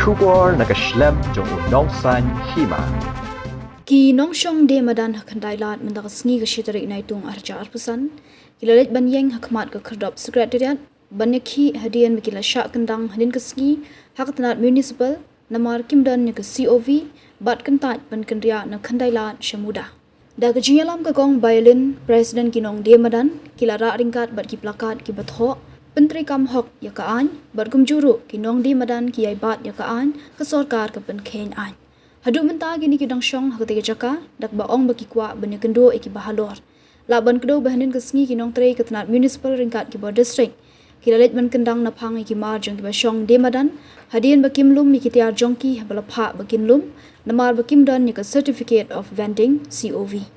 Shubor nakaslem jong unong san hima. Ki nong shong de madan hakandailat mendaksni ke shitari naitung arja arpusan kilalet banyeng hakmat ke kerdop sekretariat banyakhi hadian bikila syak kendang hadin kesni haktanat municipal namar kimdan ke COV bat kentat ban kendria na kandailat syamuda da ke jinyalam ke gong violin president kinong de madan kilara ringkat bat ki plakat ki batho Penteri Kam Hok ya kaan bat kumjuru kinong de madan ki ai bat ya kaan ke sarkar ke penken an Hadu mentah gini kidang syong hakatiga jaka dak baong baki kwa banya kendo iki bahalor. Laban kedo bahanin kesngi kinong trei ketenat municipal ringkat ki district. Kilalet ban kendang napang iki mar jong ki syong demadan hadian bakim lum iki tiar jongki balapha bakin lum namar bakim dan ni ke certificate of vending COV.